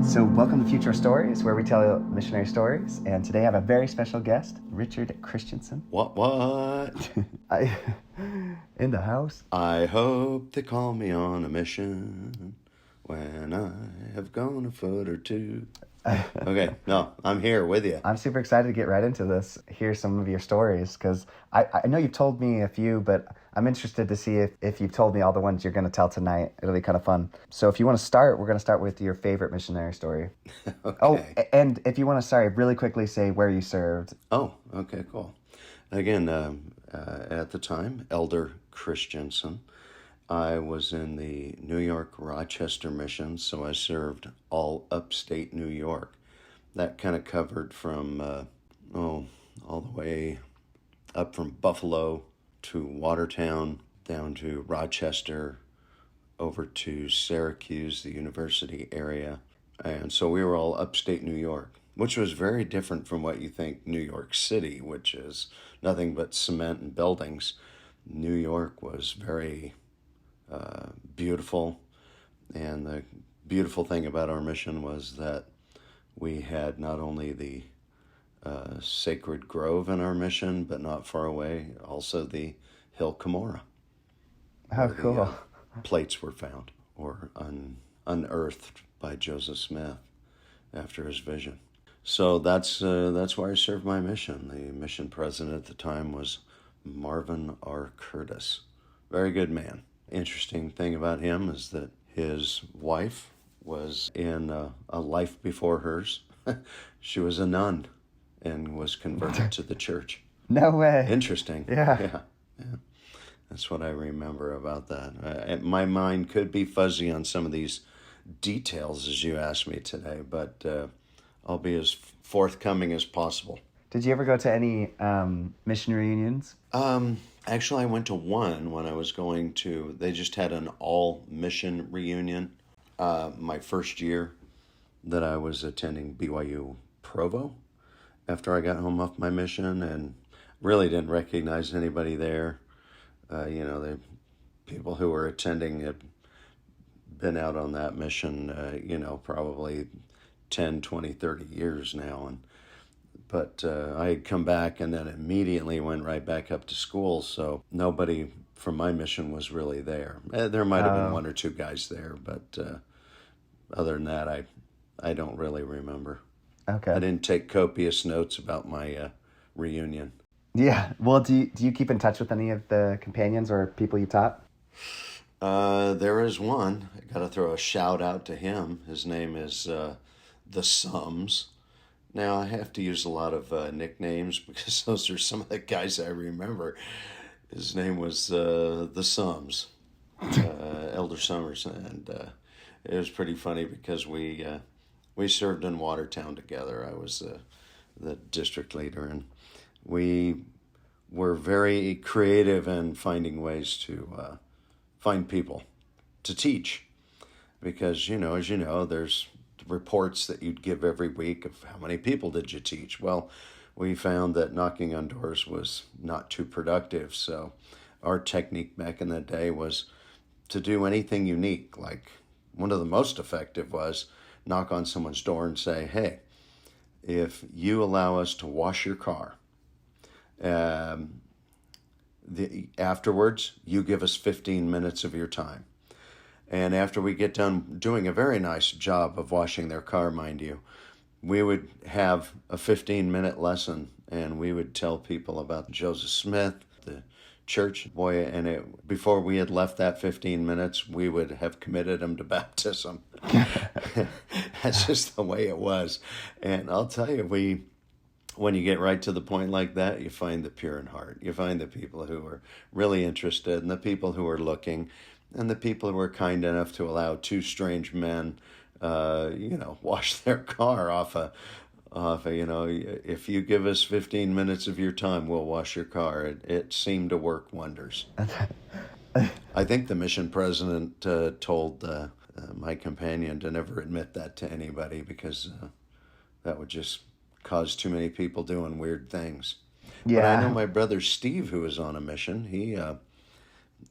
So welcome to Future Stories, where we tell missionary stories. And today I have a very special guest, Richard Christensen. What? In the house. I hope they call me on a mission when I have gone a foot or two. Okay, no, I'm here with you. I'm super excited to get right into this, hear some of your stories, because I know you've told me a few, but I'm interested to see if you've told me all the ones you're going to tell tonight. It'll be kind of fun. So if you want to start, we're going to start with your favorite missionary story. Okay. Oh, and if you want to, really quickly say where you served. Oh, okay, cool. Again, at the time, Elder Christensen. I was in the New York Rochester mission, so I served all upstate New York. That kind of covered from, all the way up from Buffalo to Watertown, down to Rochester, over to Syracuse, the university area. And so we were all upstate New York, which was very different from what you think New York City, which is nothing but cement and buildings. New York was very beautiful, and the beautiful thing about our mission was that we had not only the sacred grove in our mission, but not far away, also the Hill Cumorah. Oh, cool. The plates were found or unearthed by Joseph Smith after his vision. So that's where I served my mission. The mission president at the time was Marvin R. Curtis. Very good man. Interesting thing about him is that his wife was in a life before hers. She was a nun and was converted to the church. No way. Interesting. Yeah. That's what I remember about that. My mind could be fuzzy on some of these details as you asked me today, but I'll be as forthcoming as possible. Did you ever go to any mission reunions? Actually, I went to one when I was going to, they just had an all-mission reunion my first year that I was attending BYU Provo after I got home off my mission, and really didn't recognize anybody there. The people who were attending had been out on that mission, probably 10, 20, 30 years now. But I had come back and then immediately went right back up to school, so nobody from my mission was really there. There might have been one or two guys there, but other than that, I don't really remember. Okay. I didn't take copious notes about my reunion. Yeah. Well, do you keep in touch with any of the companions or people you taught? There is one. I got to throw a shout out to him. His name is The Sums. Now, I have to use a lot of nicknames because those are some of the guys I remember. His name was The Sums, Elder Summers, and it was pretty funny because we served in Watertown together. I was the district leader, and we were very creative in finding ways to find people to teach because, as you know, there's reports that you'd give every week of how many people did you teach. Well, we found that knocking on doors was not too productive, so our technique back in the day was to do anything unique. Like one of the most effective was knock on someone's door and say, hey, if you allow us to wash your car, afterwards you give us 15 minutes of your time. And after we get done doing a very nice job of washing their car, mind you, we would have a 15-minute lesson, and we would tell people about Joseph Smith, the church. Boy, and before we had left that 15 minutes, we would have committed them to baptism. That's just the way it was. And I'll tell you, when you get right to the point like that, you find the pure in heart. You find the people who are really interested and the people who are looking. And the people who were kind enough to allow two strange men, wash their car off if you give us 15 minutes of your time, we'll wash your car. It seemed to work wonders. I think the mission president told my companion to never admit that to anybody because that would just cause too many people doing weird things. Yeah. But I know my brother Steve, who was on a mission,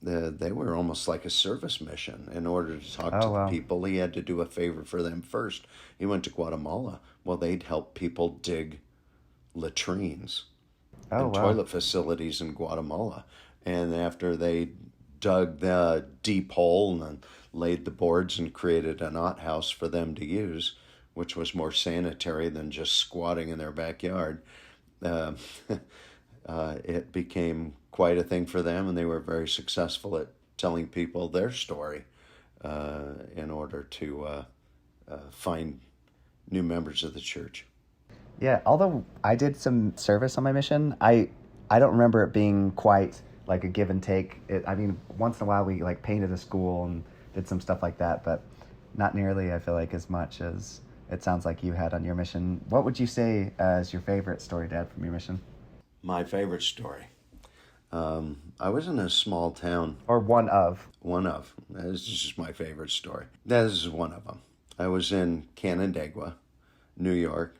they were almost like a service mission. In order to talk to Oh, the wow. people, he had to do a favor for them first. He went to Guatemala. Well, they'd help people dig latrines Oh, and wow. toilet facilities in Guatemala. And after they dug the deep hole and laid the boards and created an outhouse for them to use, which was more sanitary than just squatting in their backyard, uh, it became quite a thing for them, and they were very successful at telling people their story in order to find new members of the church. Yeah, although I did some service on my mission, I don't remember it being quite like a give and take. I mean, once in a while we like painted a school and did some stuff like that, but not nearly, I feel like, as much as it sounds like you had on your mission. What would you say as your favorite story, Dad, from your mission? My favorite story. I was in a small town, Or one of. one of. This is just my favorite story. This is one of them. I was in Canandaigua, New York,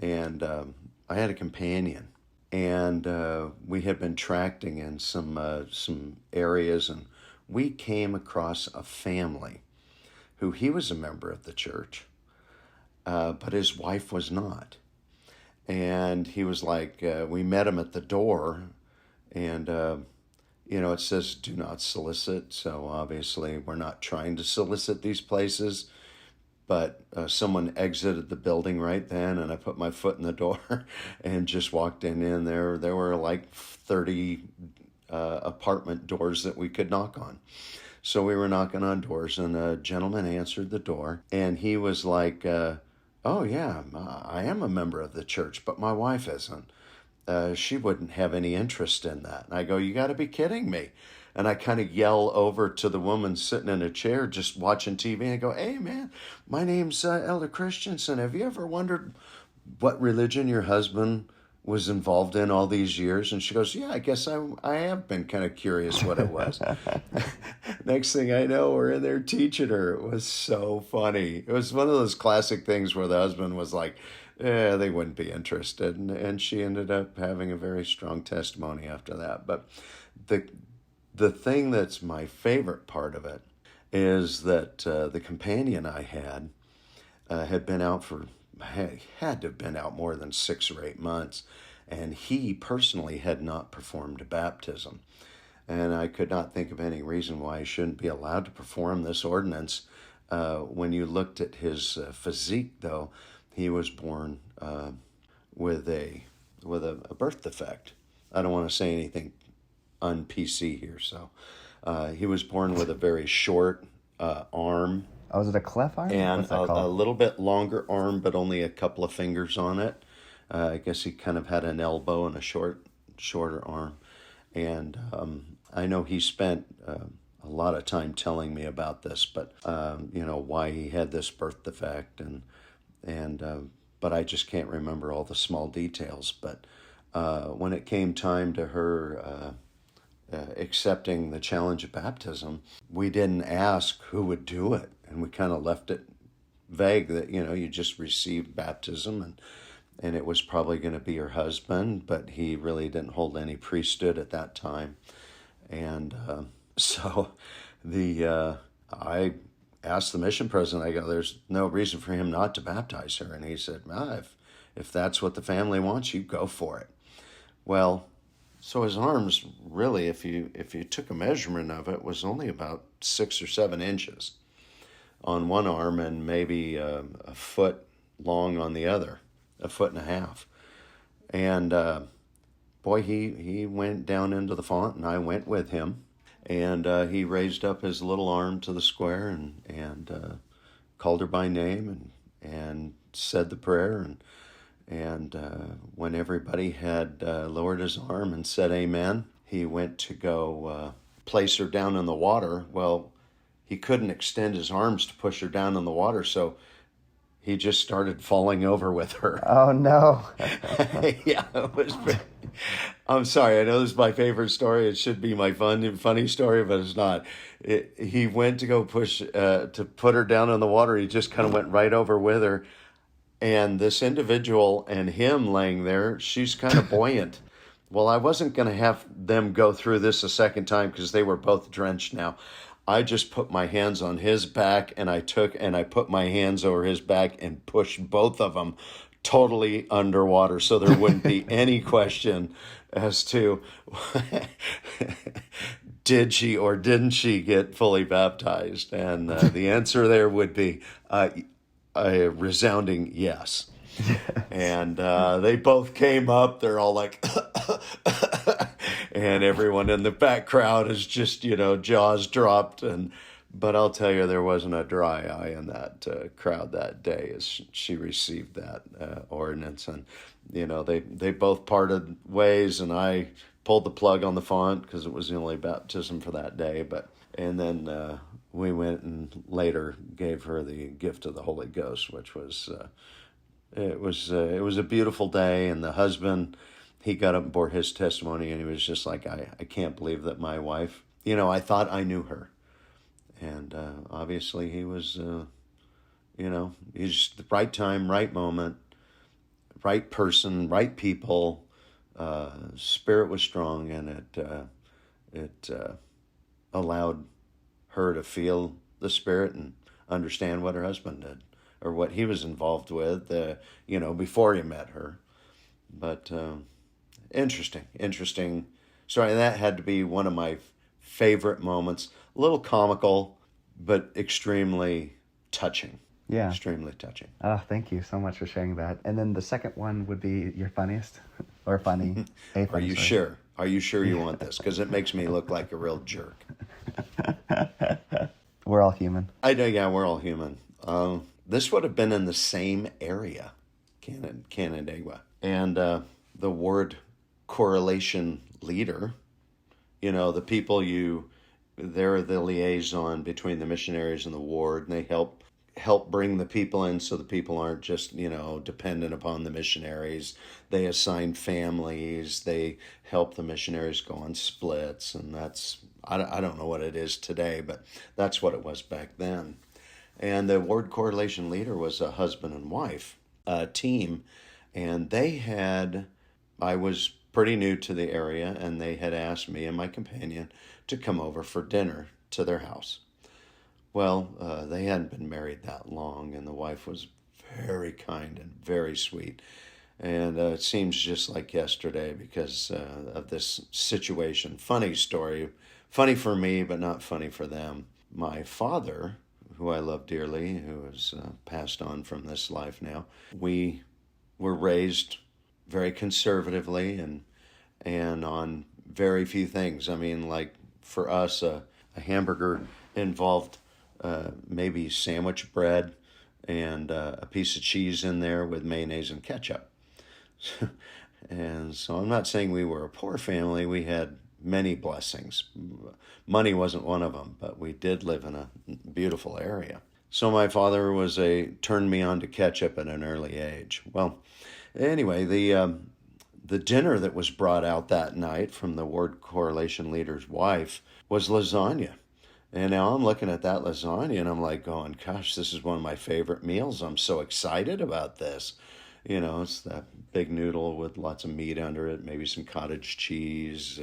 and I had a companion, and we had been tracting in some areas, and we came across a family who he was a member of the church, but his wife was not. And he was like, we met him at the door, and it says do not solicit. So obviously, we're not trying to solicit these places. But someone exited the building right then, and I put my foot in the door and just walked in there. There were like 30 apartment doors that we could knock on. So we were knocking on doors, and a gentleman answered the door, and he was like, oh, yeah, I am a member of the church, but my wife isn't. She wouldn't have any interest in that. And I go, you got to be kidding me. And I kind of yell over to the woman sitting in a chair just watching TV, and I go, hey, man, my name's Elder Christensen. Have you ever wondered what religion your husband was involved in all these years? And she goes, yeah, I guess I have been kind of curious what it was. Next thing I know, we're in there teaching her. It was so funny. It was one of those classic things where the husband was like, yeah, they wouldn't be interested. And she ended up having a very strong testimony after that. But the thing that's my favorite part of it is that the companion I had been out for, had to have been out more than 6 or 8 months, and he personally had not performed a baptism. And I could not think of any reason why he shouldn't be allowed to perform this ordinance. When you looked at his physique, though, he was born with a birth defect. I don't want to say anything un-PC here, so he was born with a very short arm Oh, is it a clef arm? and What's that a called? little bit longer arm, but only a couple of fingers on it. I guess he kind of had an elbow and a shorter arm. And I know he spent a lot of time telling me about this, but why he had this birth defect, and but I just can't remember all the small details. But when it came time to her accepting the challenge of baptism, we didn't ask who would do it, and we kind of left it vague that you just received baptism, and it was probably going to be her husband, but he really didn't hold any priesthood at that time. And so I asked the mission president, I go, there's no reason for him not to baptize her. And he said, if that's what the family wants, you go for it. Well, so his arms really, if you took a measurement of it, was only about 6 or 7 inches on one arm and maybe a foot long on the other, a foot and a half. And boy, he went down into the font, and I went with him. And he raised up his little arm to the square and called her by name and said the prayer. And when everybody had lowered his arm and said amen, he went to go place her down in the water. Well, he couldn't extend his arms to push her down in the water, so he just started falling over with her. Oh, no. Yeah, it was. I'm sorry. I know this is my favorite story. It should be my funny story, but it's not. He went to go push to put her down in the water. He just kind of went right over with her, and this individual and him laying there, she's kind of buoyant. Well, I wasn't going to have them go through this a second time because they were both drenched now. I just put my hands on his back and I put my hands over his back and pushed both of them totally underwater so there wouldn't be any question as to did she or didn't she get fully baptized. And the answer there would be a resounding yes. And they both came up. They're all like, and everyone in the back crowd is just, jaws dropped. But I'll tell you, there wasn't a dry eye in that crowd that day as she received that ordinance. And, they both parted ways, and I pulled the plug on the font because it was the only baptism for that day. And then we went and later gave her the gift of the Holy Ghost, which was... It was a beautiful day, and the husband, he got up and bore his testimony, and he was just like, I can't believe that my wife, I thought I knew her. And obviously he was, he's the right time, right moment, right person, right people. Spirit was strong, and it allowed her to feel the Spirit and understand what her husband did, or what he was involved with, before he met her. But interesting. Sorry, that had to be one of my favorite moments. A little comical, but extremely touching. Yeah. Extremely touching. Oh, thank you so much for sharing that. And then the second one would be your funniest, or funny. Are you sure? Are you sure you want this? Because it makes me look like a real jerk. We're all human. I know, yeah, we're all human. This would have been in the same area, Canandaigua. And the word correlation leader, the people they're the liaison between the missionaries and the ward, and they help bring the people in so the people aren't just, dependent upon the missionaries. They assign families, they help the missionaries go on splits, and I don't know what it is today, but that's what it was back then. And the ward correlation leader was a husband and wife team. And I was pretty new to the area, and they had asked me and my companion to come over for dinner to their house. Well, they hadn't been married that long, and the wife was very kind and very sweet. And it seems just like yesterday because of this situation. Funny story. Funny for me, but not funny for them. My father, who I love dearly, who has passed on from this life now. We were raised very conservatively and on very few things. I mean, like for us, a hamburger involved maybe sandwich bread and a piece of cheese in there with mayonnaise and ketchup. And so I'm not saying we were a poor family. We had many blessings. Money wasn't one of them, but we did live in a beautiful area. So my father turned me on to ketchup at an early age. Well, anyway, the dinner that was brought out that night from the ward correlation leader's wife was lasagna. And now I'm looking at that lasagna and I'm like going, gosh, this is one of my favorite meals. I'm so excited about this. It's that big noodle with lots of meat under it, maybe some cottage cheese,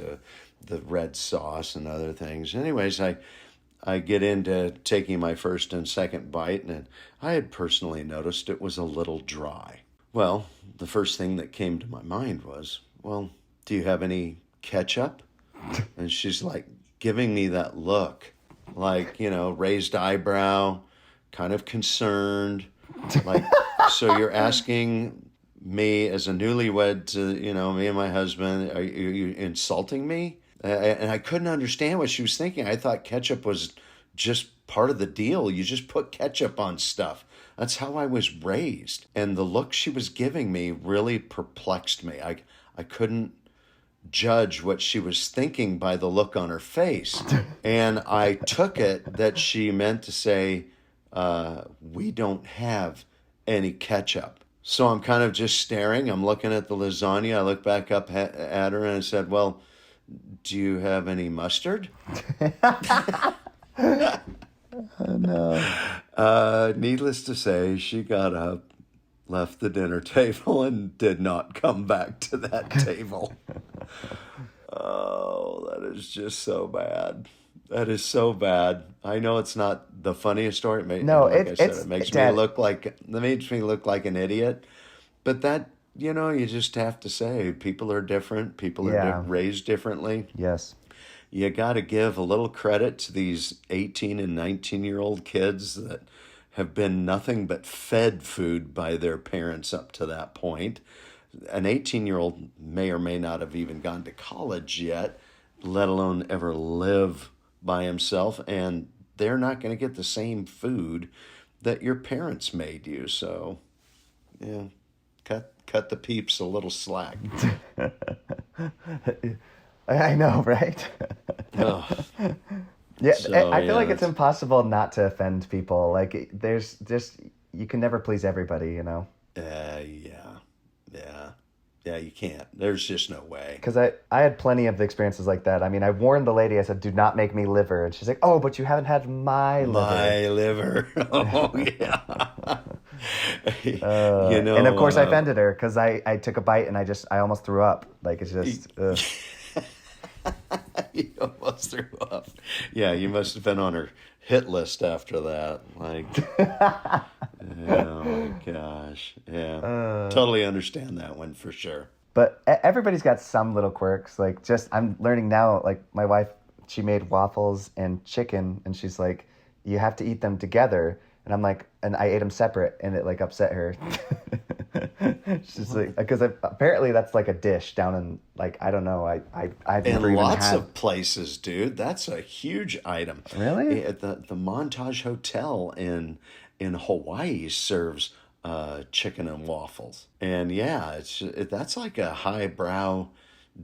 the red sauce and other things. Anyways, I get into taking my first and second bite, and I had personally noticed it was a little dry. Well, the first thing that came to my mind was, well, do you have any ketchup? And she's like giving me that look, like, raised eyebrow, kind of concerned, like, so you're asking me as a newlywed to, me and my husband, are you insulting me? And I couldn't understand what she was thinking. I thought ketchup was just part of the deal. You just put ketchup on stuff. That's how I was raised. And the look she was giving me really perplexed me. I couldn't judge what she was thinking by the look on her face. And I took it that she meant to say, we don't have any ketchup. So I'm kind of just staring. I'm looking at the lasagna. I look back up at her and I said, well, do you have any mustard? Oh, no. Needless to say, she got up, left the dinner table, and did not come back to that table. is just so bad. That is so bad. I know it's not the funniest story. No, Like I said, it's Dad. it makes me look like an idiot. But that, you just have to say people are different. People are Yeah. raised differently. Yes. You got to give a little credit to these 18 and 19-year-old kids that have been nothing but fed food by their parents up to that point. An 18-year-old may or may not have even gone to college yet, let alone ever live by himself, and they're not going to get the same food that your parents made you. So, yeah, cut the peeps a little slack. I know, right? Oh, Yeah, so I feel yeah, like it's that's impossible not to offend people. Like, there's just, you can never please everybody, you know? yeah, yeah, yeah. You can't. There's just no way. Because I had plenty of experiences like that. I mean, I warned the lady, I said, do not make me liver. And she's like, oh, but you haven't had my liver. My liver. Oh yeah. And of course, I offended her because I took a bite and I almost threw up. Like, it's just, You almost threw up. Yeah, you must have been on her hit list after that. Like, oh my gosh. Yeah. Totally understand that one for sure. But everybody's got some little quirks. Like, just, I'm learning now, like, my wife, she made waffles and chicken, and she's like, you have to eat them together. And I'm like, and I ate them separate, and it, like, upset her. She's like, because apparently that's, like, a dish down in, like, I don't know. I've never In even lots had. of places, dude. That's a huge item. Really? At the Montage Hotel in Hawaii serves chicken and waffles. And yeah, that's like a highbrow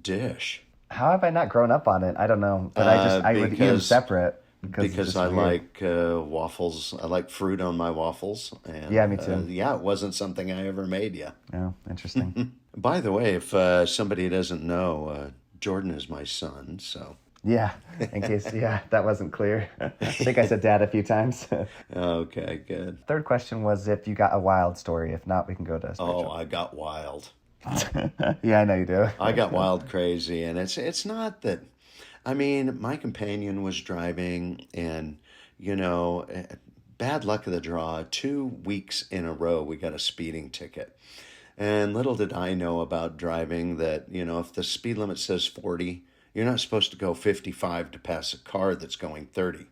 dish. How have I not grown up on it? I don't know. But I would eat them Because separate because it's because just I weird. like waffles. I like fruit on my waffles, Yeah, and me too. yeah, it wasn't something I ever made you. Oh, interesting. By the way, if somebody doesn't know, Jordan is my son. So Yeah, in case, yeah, that wasn't clear. I think I said dad a few times. okay, good. Third question was if you got a wild story. If not, we can go to Oh, spiritual. I got wild. Yeah, I know you do. I got wild crazy, and it's not that. I mean, my companion was driving, and you know, bad luck of the draw. 2 weeks in a row, we got a speeding ticket. And little did I know about driving that, if the speed limit says 40, you're not supposed to go 55 to pass a car that's going 30.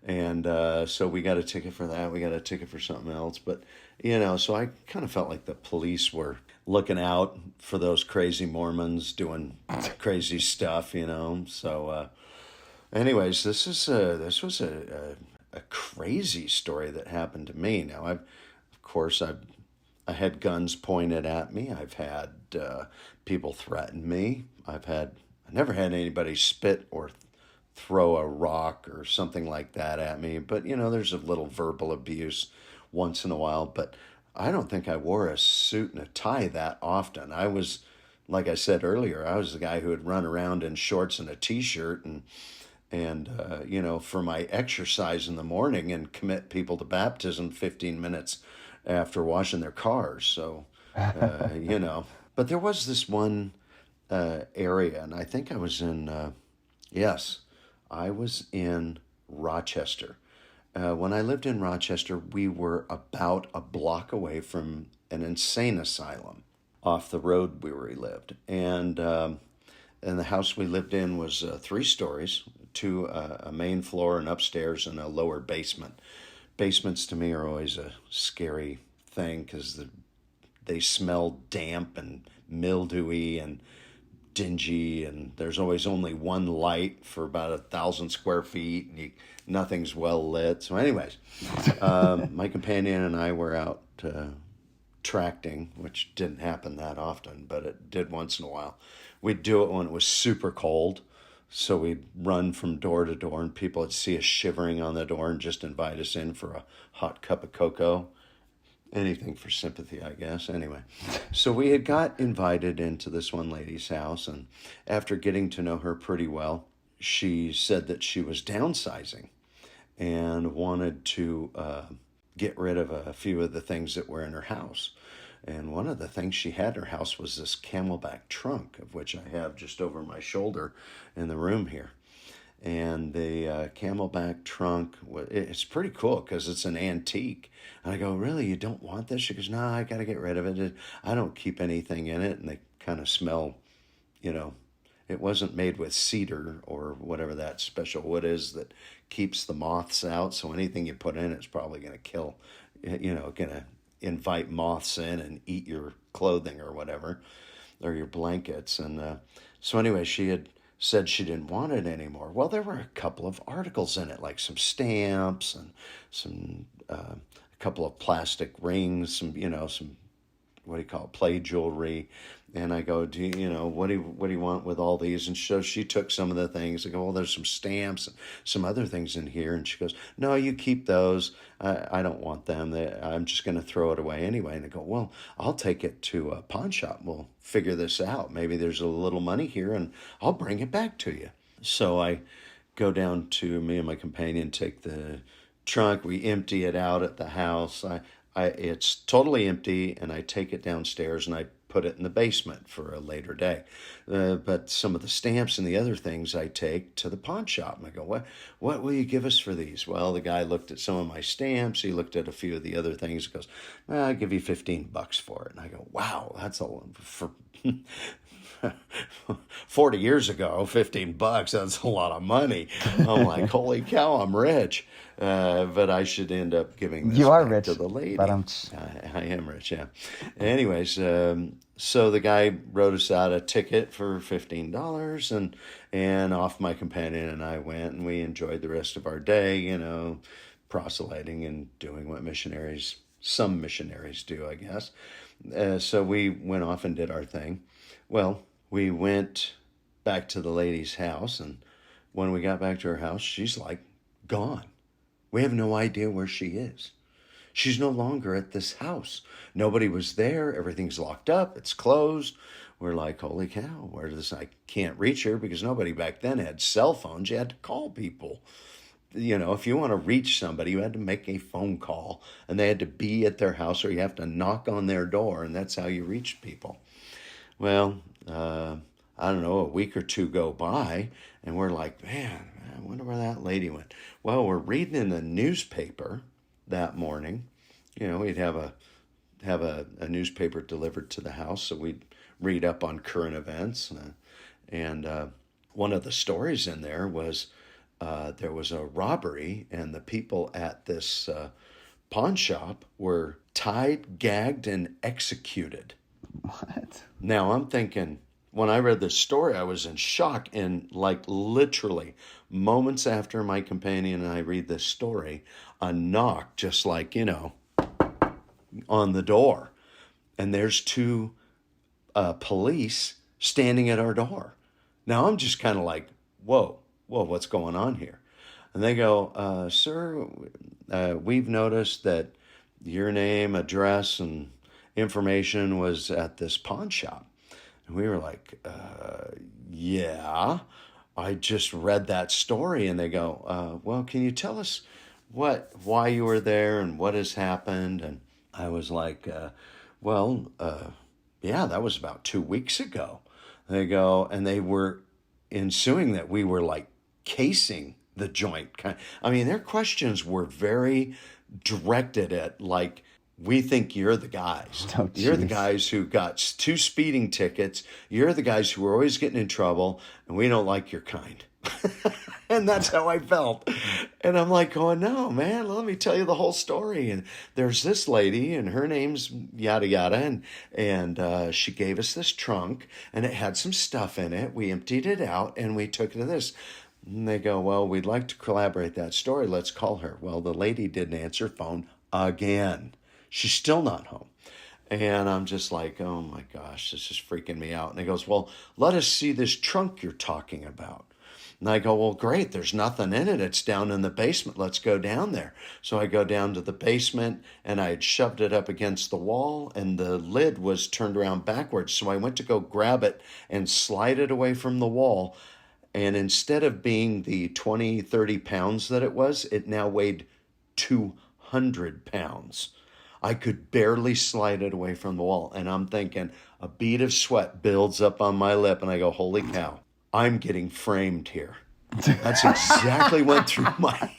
And so we got a ticket for that. We got a ticket for something else. But, so I kind of felt like the police were looking out for those crazy Mormons doing crazy stuff. So, anyways, this was a crazy story that happened to me. Now, of course, I had guns pointed at me. I've had people threaten me. I never had anybody spit or throw a rock or something like that at me. But, there's a little verbal abuse once in a while. But I don't think I wore a suit and a tie that often. Like I said earlier, I was the guy who would run around in shorts and a t-shirt and for my exercise in the morning and commit people to baptism 15 minutes after washing their cars. So, but there was this one area, and I think I was yes, I was in Rochester. When I lived in Rochester, we were about a block away from an insane asylum off the road where we lived. And the house we lived in was 3 stories, a main floor, and upstairs, and a lower basement. Basements to me are always a scary thing because they smell damp and mildewy and dingy, and there's always only one light for about 1,000 square feet, and nothing's well lit. So, anyways, my companion and I were out tracting, which didn't happen that often, but it did once in a while. We'd do it when it was super cold. So we'd run from door to door, and people would see us shivering on the door and just invite us in for a hot cup of cocoa. Anything for sympathy, I guess. Anyway, so we had got invited into this one lady's house, and after getting to know her pretty well, she said that she was downsizing and wanted to get rid of a few of the things that were in her house. And one of the things she had in her house was this camelback trunk, of which I have just over my shoulder in the room here. And the camelback trunk, it's pretty cool because it's an antique. And I go, really, you don't want this? She goes, no, I got to get rid of it. I don't keep anything in it. And they kind of smell, you know, it wasn't made with cedar or whatever that special wood is that keeps the moths out. So anything you put in it's probably going to kill, going to invite moths in and eat your clothing or whatever, or your blankets. And so anyway, she had said she didn't want it anymore. Well, there were a couple of articles in it, like some stamps and some a couple of plastic rings, some what do you call it, play jewelry. And I go, what do you want with all these? And so she took some of the things. I go, well, there's some stamps and some other things in here. And she goes, no, you keep those. I don't want them. I'm just going to throw it away anyway. And I go, well, I'll take it to a pawn shop. We'll figure this out. Maybe there's a little money here and I'll bring it back to you. So I go down to, me and my companion take the trunk. We empty it out at the house. It's totally empty, and I take it downstairs and I put it in the basement for a later day. But some of the stamps and the other things I take to the pawn shop. And I go, what will you give us for these? Well, the guy looked at some of my stamps. He looked at a few of the other things. He goes, well, I'll give you $15 for it. And I go, wow, that's a lot for 40 years ago, $15, that's a lot of money. I'm like, holy cow, I'm rich. But I should end up giving this You are back rich, to the lady. but I am rich, yeah. Anyways, so the guy wrote us out a ticket for $15, and off my companion and I went, and we enjoyed the rest of our day, proselyting and doing what some missionaries do, I guess. So we went off and did our thing. Well, we went back to the lady's house, and when we got back to her house, she's like gone. We have no idea where she is. She's no longer at this house. Nobody was there. Everything's locked up. It's closed. We're like, holy cow, where is this? I can't reach her because nobody back then had cell phones. You had to call people. If you want to reach somebody, you had to make a phone call, and they had to be at their house, or you have to knock on their door, and that's how you reach people. Well, I don't know, a week or two go by, and we're like, man, I wonder where that lady went. Well, we're reading in the newspaper that morning. We'd have a newspaper delivered to the house, so we'd read up on current events. And one of the stories in there was there was a robbery, and the people at this pawn shop were tied, gagged, and executed. What? Now I'm thinking, when I read this story, I was in shock, and like literally moments after my companion and I read this story, a knock just like, on the door. And there's two police standing at our door. Now I'm just kind of like, whoa, what's going on here? And they go, sir, we've noticed that your name, address, and information was at this pawn shop. And we were like, yeah, I just read that story. And they go, well, can you tell us why you were there and what has happened? And I was like, yeah, that was about 2 weeks ago. They go, and they were ensuing that we were like casing the joint. I mean, their questions were very directed at like, we think you're the guys. Oh, you're the geez. guys who got 2 speeding tickets. You're the guys who are always getting in trouble, and we don't like your kind. And that's how I felt. And I'm like going, no, man, let me tell you the whole story. And there's this lady, and her name's yada yada, and she gave us this trunk, and it had some stuff in it. We emptied it out, and we took it to this. And they go, well, we'd like to collaborate that story. Let's call her. Well, the lady didn't answer phone again. She's still not home. And I'm just like, oh my gosh, this is freaking me out. And he goes, well, let us see this trunk you're talking about. And I go, well, great, there's nothing in it. It's down in the basement. Let's go down there. So I go down to the basement, and I had shoved it up against the wall, and the lid was turned around backwards. So I went to go grab it and slide it away from the wall. And instead of being the 20, 30 pounds that it was, it now weighed 200 pounds. I could barely slide it away from the wall. And I'm thinking, a bead of sweat builds up on my lip, and I go, holy cow, I'm getting framed here. That's exactly what went through my.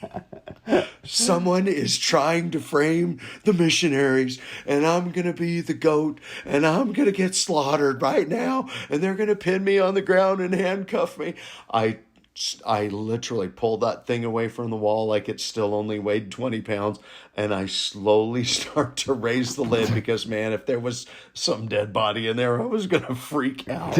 Someone is trying to frame the missionaries, and I'm going to be the goat, and I'm going to get slaughtered right now, and they're going to pin me on the ground and handcuff me. I literally pulled that thing away from the wall like it still only weighed 20 pounds, and I slowly start to raise the lid because, man, if there was some dead body in there, I was going to freak out.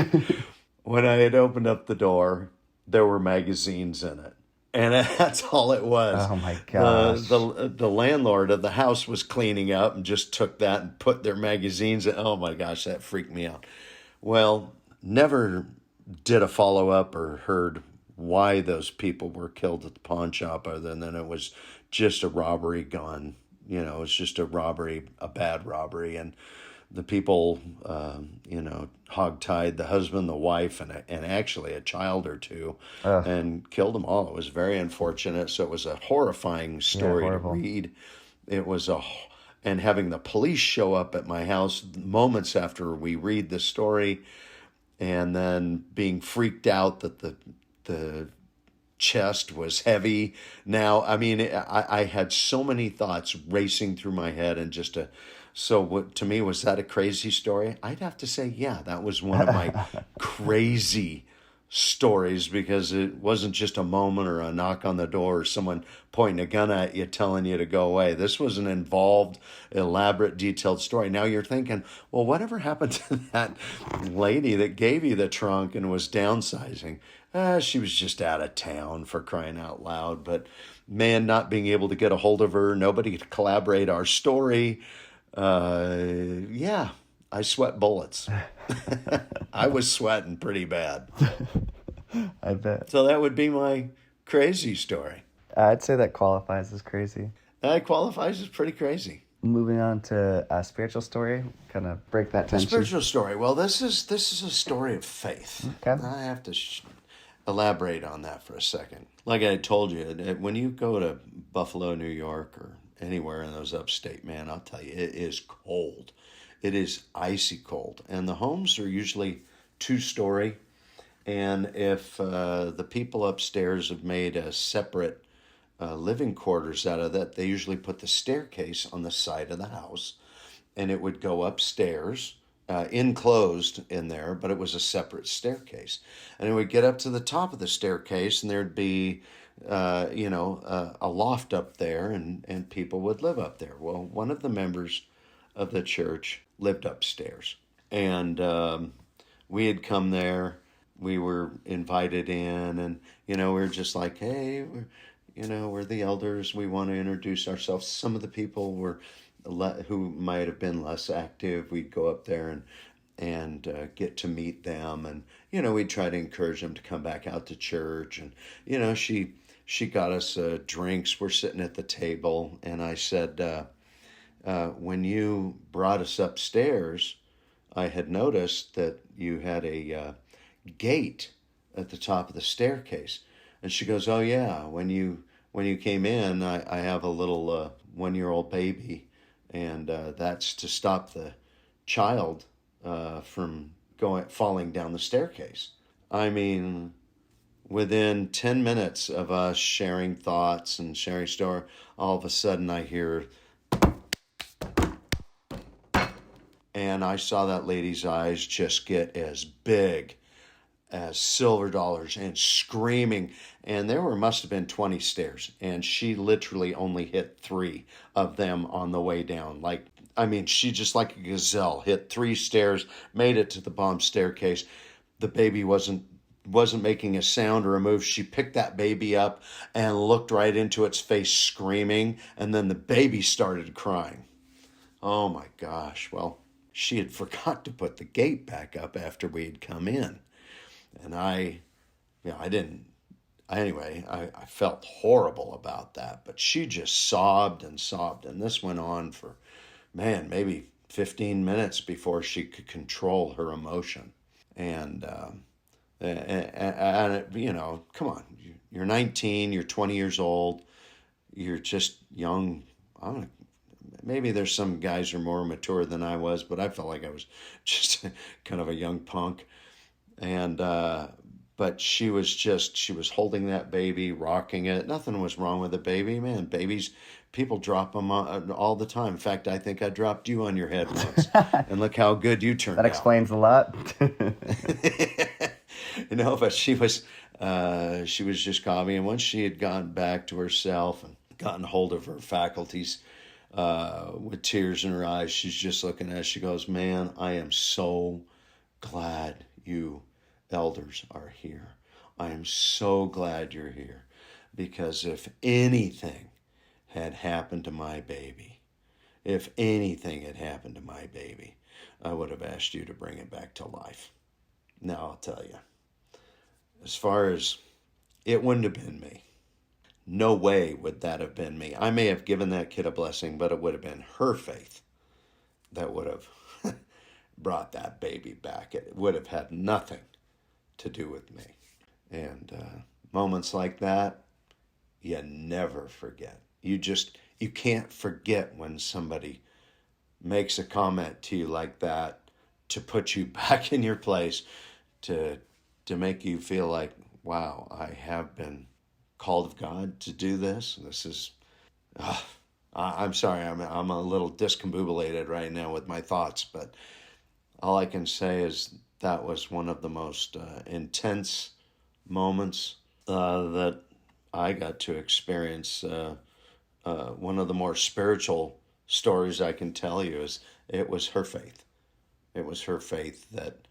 When I had opened up the door, there were magazines in it. And that's all it was. Oh my gosh. The landlord of the house was cleaning up and just took that and put their magazines in. Oh my gosh, that freaked me out. Well, never did a follow up or heard why those people were killed at the pawn shop, other than it was just a robbery gone. You know, it's just a robbery, a bad robbery. And the people, hogtied the husband, the wife, and actually a child or two, and killed them all. It was very unfortunate. So it was a horrifying story to read. It was and having the police show up at my house moments after we read the story, and then being freaked out that the chest was heavy. Now, I mean, I had so many thoughts racing through my head, and so what, to me, was that a crazy story? I'd have to say, yeah, that was one of my crazy stories, because it wasn't just a moment or a knock on the door or someone pointing a gun at you telling you to go away. This was an involved, elaborate, detailed story. Now you're thinking, well, whatever happened to that lady that gave you the trunk and was downsizing? She was just out of town, for crying out loud. But man, not being able to get a hold of her, nobody to collaborate our story. Yeah, I sweat bullets. I was sweating pretty bad. I bet. So that would be my crazy story. I'd say that qualifies as crazy. That qualifies as pretty crazy. Moving on to a spiritual story, kind of break that tension. Spiritual story. Well, this is a story of faith. Okay. I have to elaborate on that for a second. Like I told you, when you go to Buffalo, New York, or anywhere in those upstate, man, I'll tell you, it is cold. It is icy cold. And the homes are usually 2-story. And if the people upstairs have made a separate living quarters out of that, they usually put the staircase on the side of the house, and it would go upstairs, enclosed in there, but it was a separate staircase. And it would get up to the top of the staircase, and there'd be a loft up there, and people would live up there. Well, one of the members of the church lived upstairs, and we had come there. We were invited in, and we were just like, hey, we're the elders. We want to introduce ourselves. Some of the people were who might have been less active. We'd go up there and get to meet them, and we'd try to encourage them to come back out to church. And she got us drinks. We're sitting at the table, and I said, when you brought us upstairs, I had noticed that you had a gate at the top of the staircase. And she goes, oh yeah, when you came in, I have a little 1-year-old baby, and that's to stop the child from falling down the staircase. I mean, within 10 minutes of us sharing thoughts and sharing story, all of a sudden I hear, and I saw that lady's eyes just get as big as silver dollars, and screaming. And there must have been 20 stairs, and she literally only hit 3 of them on the way down. She just, like a gazelle, hit 3 stairs, made it to the bottom staircase. The baby wasn't making a sound or a move. She picked that baby up and looked right into its face, screaming, and then the baby started crying. Oh my gosh. Well, she had forgot to put the gate back up after we had come in. And I felt horrible about that, but she just sobbed and sobbed. And this went on for, maybe 15 minutes before she could control her emotion. And come on, you're 19, you're 20 years old, you're just young, maybe there's some guys who are more mature than I was, but I felt like I was just kind of a young punk. And but she was holding that baby, rocking it. Nothing was wrong with the baby, man. Babies, people drop them all the time. In fact, I think I dropped you on your head once, and look how good you That turned out. explains a lot. But she was just calming, and once she had gone back to herself and gotten hold of her faculties, with tears in her eyes, she's just looking at us. She goes, "Man, I am so glad you elders are here. I am so glad you're here, because if anything had happened to my baby, if anything had happened to my baby, I would have asked you to bring it back to life." Now, I'll tell you, as far as it wouldn't have been me. No way would that have been me. I may have given that kid a blessing, but it would have been her faith that would have brought that baby back. It would have had nothing to do with me. And moments like that, you never forget. You can't forget when somebody makes a comment to you like that, to put you back in your place, to make you feel like, wow, I have been called of God to do this. This is, I'm sorry, I'm a little discombobulated right now with my thoughts, but all I can say is that was one of the most intense moments that I got to experience. One of the more spiritual stories I can tell you is it was her faith. It was her faith that,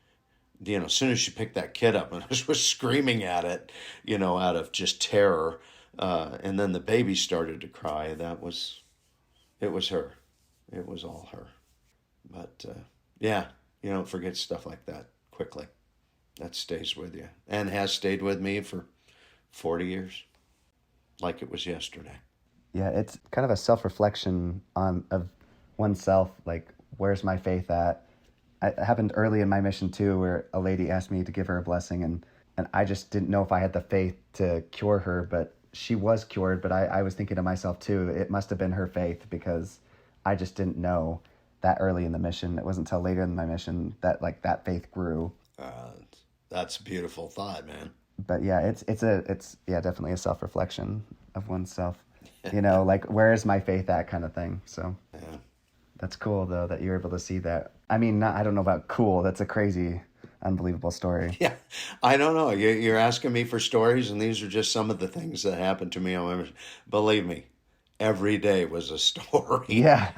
as soon as she picked that kid up and was screaming at it, out of just terror, and then the baby started to cry, it was her. It was all her. But yeah, you don't forget stuff like that quickly. That stays with you and has stayed with me for 40 years, like it was yesterday. Yeah, it's kind of a self-reflection on of oneself, like where's my faith at? It happened early in my mission too, where a lady asked me to give her a blessing, and I just didn't know if I had the faith to cure her, but she was cured. But I was thinking to myself too, it must have been her faith, because I just didn't know that early in the mission. It wasn't until later in my mission that that faith grew. That's a beautiful thought, man. But yeah, it's definitely a self-reflection of oneself. Like where is my faith at, kind of thing. So Yeah. that's cool though that you're able to see that. I mean, I don't know about cool. That's a crazy, unbelievable story. Yeah, I don't know. You're asking me for stories, and these are just some of the things that happened to me. Believe me, every day was a story. Yeah.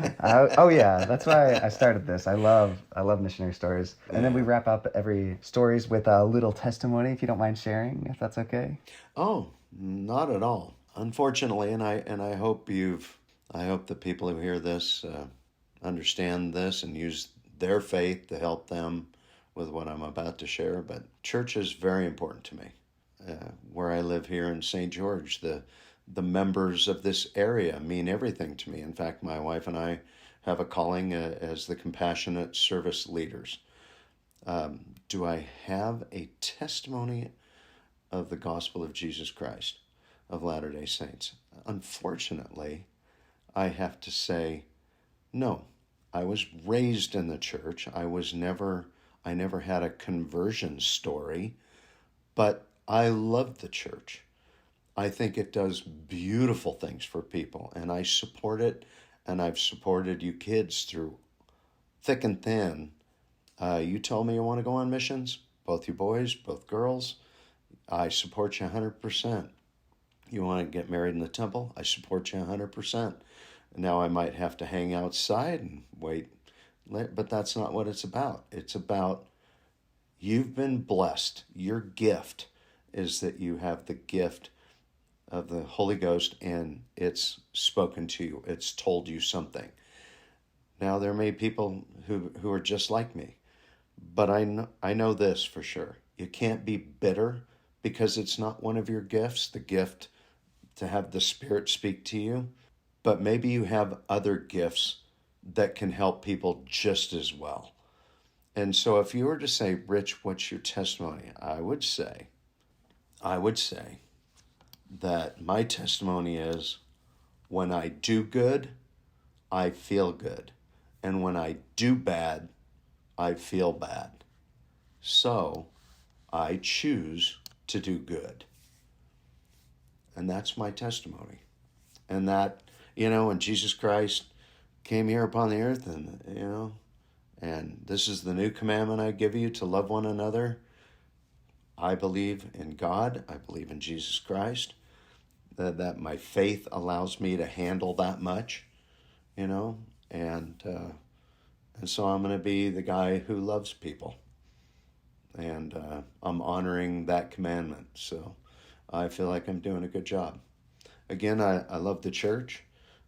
Oh yeah. That's why I started this. I love missionary stories. And then we Yeah. wrap up every stories with a little testimony, if you don't mind sharing, if that's okay. Oh, not at all. Unfortunately, and I hope I hope the people who hear this understand this and use their faith to help them with what I'm about to share. But church is very important to me. Where I live here in St. George, the members of this area mean everything to me. In fact, my wife and I have a calling as the compassionate service leaders. Do I have a testimony of the gospel of Jesus Christ of Latter-day Saints? Unfortunately, I have to say no. I was raised in the church. I never had a conversion story, but I love the church. I think it does beautiful things for people, and I support it, and I've supported you kids through thick and thin. You tell me you want to go on missions, both you boys, both girls, I support you 100%. You want to get married in the temple, I support you 100%. Now I might have to hang outside and wait, but that's not what it's about. It's about you've been blessed. Your gift is that you have the gift of the Holy Ghost, and it's spoken to you. It's told you something. Now there may be people who are just like me, but I know this for sure. You can't be bitter because it's not one of your gifts, the gift to have the Spirit speak to you. But maybe you have other gifts that can help people just as well. And so if you were to say, Rich, what's your testimony? I would say that my testimony is when I do good, I feel good. And when I do bad, I feel bad. So I choose to do good. And that's my testimony. And that, and Jesus Christ came here upon the earth and this is the new commandment I give you, to love one another. I believe in God. I believe in Jesus Christ. That my faith allows me to handle that much, and so I'm going to be the guy who loves people, and I'm honoring that commandment. So I feel like I'm doing a good job. Again, I love the church.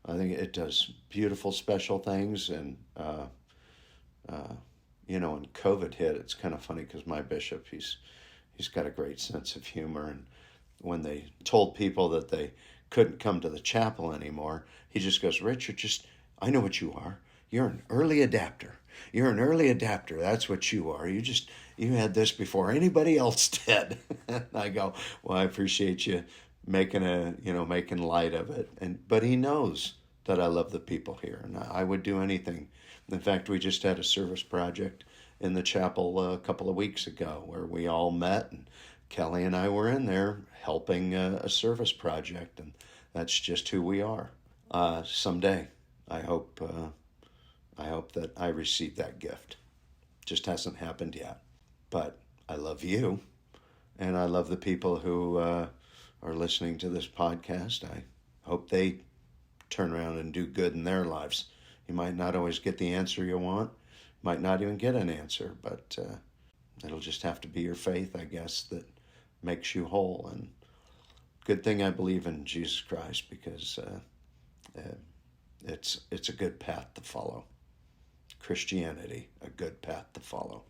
I think it does beautiful, special things, and when COVID hit, it's kind of funny because my bishop, he's got a great sense of humor, and when they told people that they couldn't come to the chapel anymore, he just goes, Richard, I know what you are. You're an early adapter. You're an early adapter. That's what you are. You had this before anybody else did. And I go, well, I appreciate you making making light of it. But he knows that I love the people here, and I would do anything. In fact, we just had a service project in the chapel a couple of weeks ago where we all met, and Kelly and I were in there helping a service project, and that's just who we are. Someday, I hope that I receive that gift. Just hasn't happened yet. But I love you, and I love the people who are listening to this podcast. I hope they turn around and do good in their lives. You might not always get the answer you want, might not even get an answer, but it'll just have to be your faith, I guess, that makes you whole. And good thing I believe in Jesus Christ, because it's a good path to follow. Christianity, a good path to follow.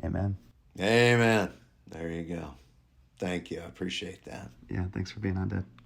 Amen. Amen. There you go. Thank you. I appreciate that. Yeah, thanks for being on, Dad.